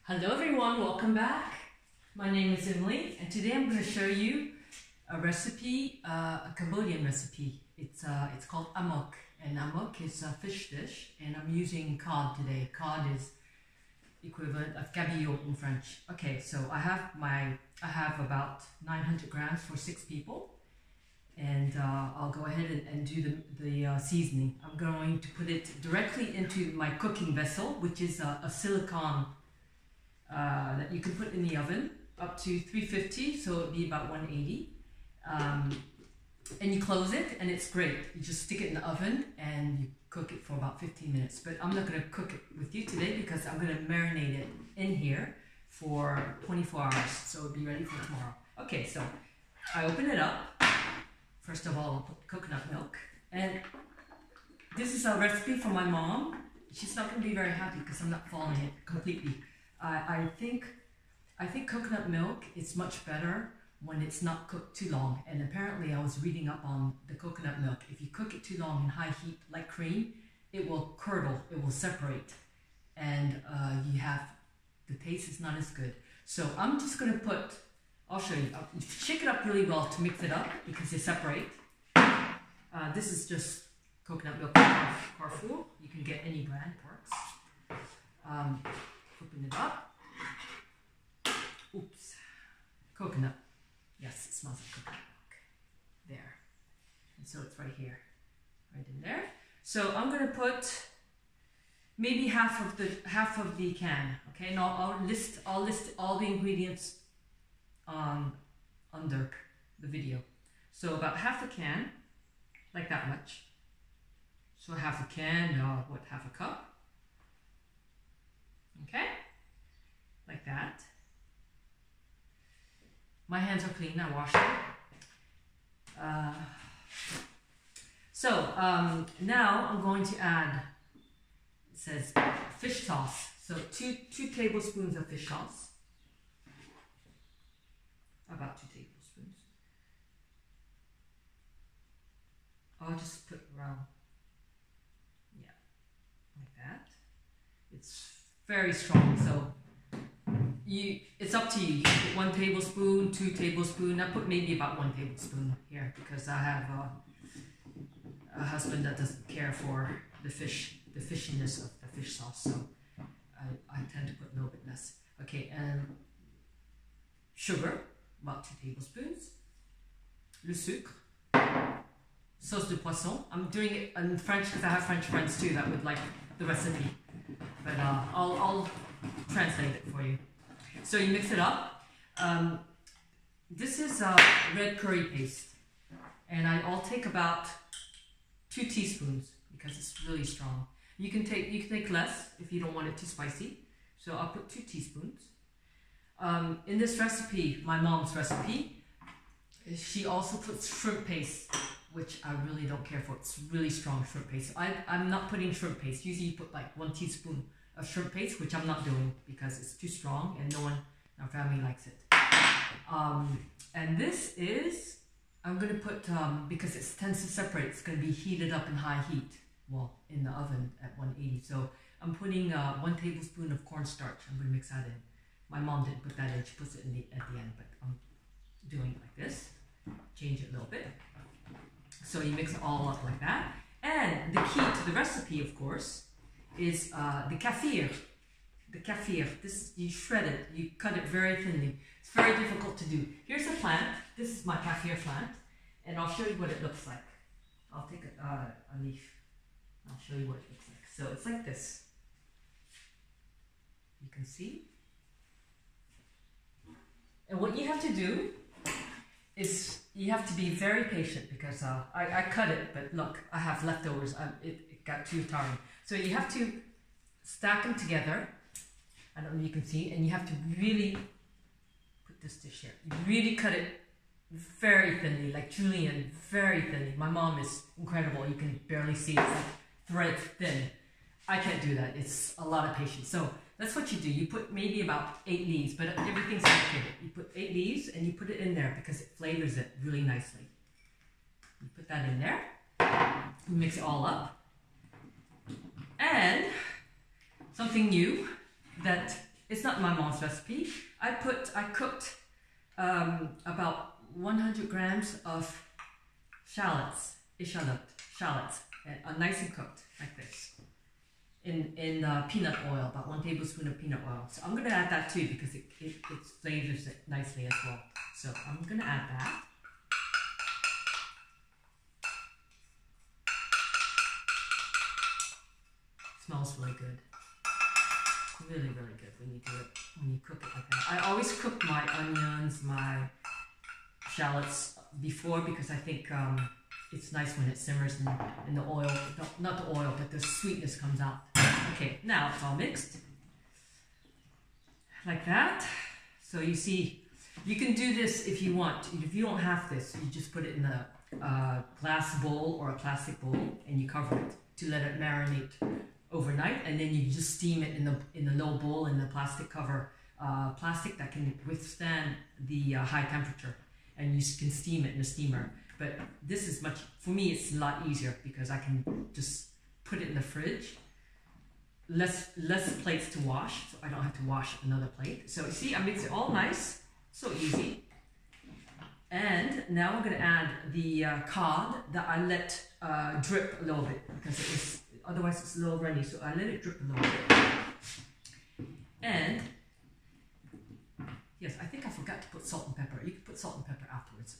Hello everyone, welcome back. My name is Emily and today I'm going to show you a recipe, a Cambodian recipe. It's called Amok, and Amok is a fish dish and I'm using cod today. Cod is equivalent of cabillaud in French. Okay, so I have about 900 grams for 6 people, and I'll go ahead and do the seasoning. I'm going to put it directly into my cooking vessel, which is a silicone that you can put in the oven up to 350, so it'd be about 180. And you close it and it's great. You just stick it in the oven and you cook it for about 15 minutes. But I'm not going to cook it with you today because I'm going to marinate it in here for 24 hours, so it'll be ready for tomorrow. Okay, so I open it up. First of all, I'll put coconut milk, and this is a recipe for my mom. She's not going to be very happy because I'm not following it completely. I think coconut milk is much better when it's not cooked too long, and apparently I was reading up on the coconut milk. If you cook it too long in high heat like cream, it will curdle, it will separate, and the taste is not as good. So I'm just going to put, I'll show you, I'll shake it up really well to mix it up because they separate. This is just coconut milk Carrefour. You can get any brand, works. Open it up. Oops. Coconut. Yes, it smells like coconut milk. There. And so it's right here. Right in there. So I'm going to put maybe half of the can. Okay, and I'll list all the ingredients under the video. So about half a can, like that much. So half a can, half a cup. Okay, like that. My hands are clean, I washed it. Now I'm going to add, it says fish sauce. So two tablespoons of fish sauce. About 2 tablespoons. I'll just put around, yeah, like that. It's very strong, so it's up to you. You can put 1 tablespoon, 2 tablespoons. I put maybe about 1 tablespoon here because I have a husband that doesn't care for the fishiness of the fish sauce, so I tend to put a little bit less. Okay, and sugar, about 2 tablespoons. Le sucre. Sauce de poisson. I'm doing it in French because I have French friends too that would like the recipe. But I'll translate it for you. So you mix it up. This is red curry paste, and I'll take about 2 teaspoons because it's really strong. You can take less if you don't want it too spicy. So I'll put 2 teaspoons. In this recipe, my mom's recipe, she also puts shrimp paste, which I really don't care for. It's really strong shrimp paste. I'm not putting shrimp paste. Usually you put like 1 teaspoon of shrimp paste, which I'm not doing because it's too strong and no one in our family likes it. And this is, I'm going to put, because it tends to separate, it's going to be heated up in high heat, well, in the oven at 180. So I'm putting 1 tablespoon of cornstarch. I'm going to mix that in. My mom didn't put that in, she puts it in at the end, but I'm doing it like this. Change it a little bit. So you mix it all up like that. And the key to the recipe, of course, is the kaffir. The kaffir. This, you shred it, you cut it very thinly. It's very difficult to do. Here's a plant. This is my kaffir plant, and I'll show you what it looks like. I'll take a leaf. I'll show you what it looks like. So it's like this. You can see. And what you have to do is you have to be very patient because I cut it, but look, I have leftovers. It got too tiring. So you have to stack them together. I don't know if you can see, and you have to really put this dish here. You really cut it very thinly, like julienne, very thinly. My mom is incredible. You can barely see it. It's like thread thin. I can't do that. It's a lot of patience. So that's what you do. You put maybe about 8 leaves, but everything's dedicated. You put 8 leaves and you put it in there because it flavors it really nicely. You put that in there. You mix it all up. And something new that It's not my mom's recipe. I cooked about 100 grams of shallots, shallots, nice and cooked like this in peanut oil, about 1 tablespoon of peanut oil. So I'm going to add that too because it flavors it nicely as well. So I'm going to add that. Smells really good. Really, really good when you do it, when you cook it like that. I always cook my onions, my shallots before because I think it's nice when it simmers in the oil, not the oil, but the sweetness comes out. Okay, now it's all mixed. Like that. So you see, you can do this if you want. If you don't have this, you just put it in a glass bowl or a plastic bowl and you cover it to let it marinate overnight, and then you just steam it in the low bowl in the plastic cover, plastic that can withstand the high temperature, and you can steam it in a steamer. But this is for me it's a lot easier because I can just put it in the fridge. Less plates to wash, so I don't have to wash another plate. So you see, I mix it all nice, so easy. And now I'm going to add the cod that I let drip a little bit because otherwise it's a little runny, so I let it drip a little bit. And yes, I think I forgot to put salt and pepper. You can put salt and pepper afterwards.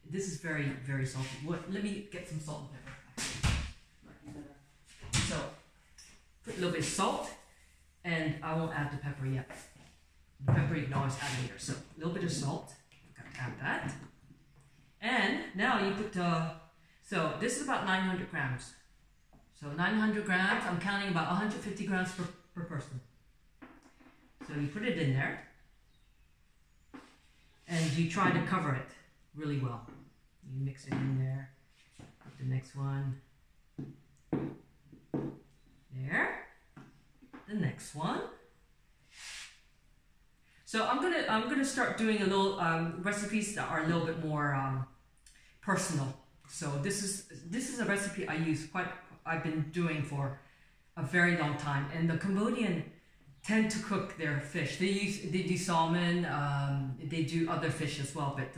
This is very, very salty. Let me get some salt and pepper. So put a little bit of salt, and I won't add the pepper yet. The pepper you can always add later. So a little bit of salt. Got to add that. And now you put so this is about 900 grams. So 900 grams, I'm counting about 150 grams per person. So you put it in there, and you try to cover it really well. You mix it in there. Put the next one. There. The next one. So I'm gonna start doing a little recipes that are a little bit more personal. So this is a recipe I've been doing for a very long time, and the Cambodian tend to cook their fish. They do salmon, they do other fish as well, but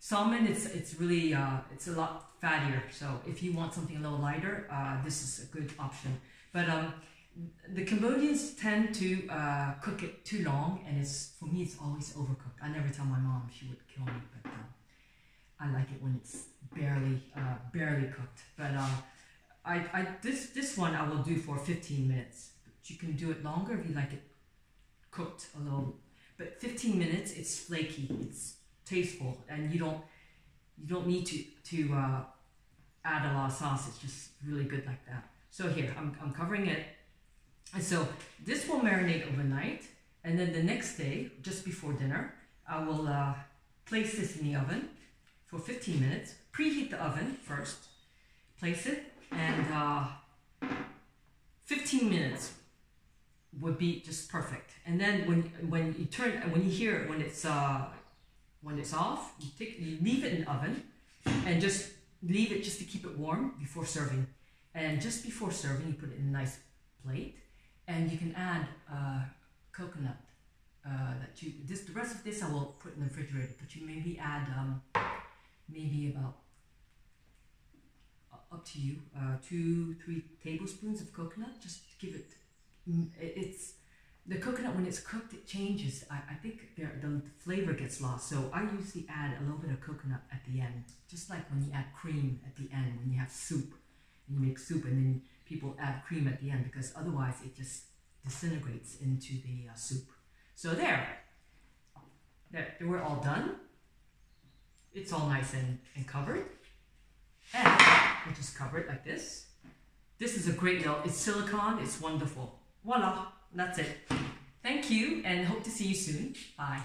salmon it's really it's a lot fattier. So if you want something a little lighter, this is a good option. But the Cambodians tend to cook it too long, and for me it's always overcooked. I never tell my mom; she would kill me, but I like it when it's barely cooked. But this one I will do for 15 minutes. But you can do it longer if you like it cooked a little. But 15 minutes, it's flaky, it's tasteful, and you don't need to add a lot of sauce. It's just really good like that. So here I'm covering it, and so this will marinate overnight, and then the next day, just before dinner, I will place this in the oven for 15 minutes. Preheat the oven first, place it, and 15 minutes would be just perfect. And then when you hear it when it's off, you leave it in the oven and just leave it just to keep it warm before serving. And just before serving, you put it in a nice plate, and you can add coconut. The rest of this I will put in the refrigerator, but you maybe add maybe about up to you 2-3 tablespoons of coconut, just to give it. It's the coconut when it's cooked, it changes. I think the flavor gets lost, so I usually add a little bit of coconut at the end, just like when you add cream at the end when you have soup, and you make soup, and then people add cream at the end because otherwise it just disintegrates into the soup. So there, we're all done. It's all nice and covered, and we'll just cover it like this. This is a great meal. It's silicone. It's wonderful. Voila, that's it. Thank you, and hope to see you soon. Bye.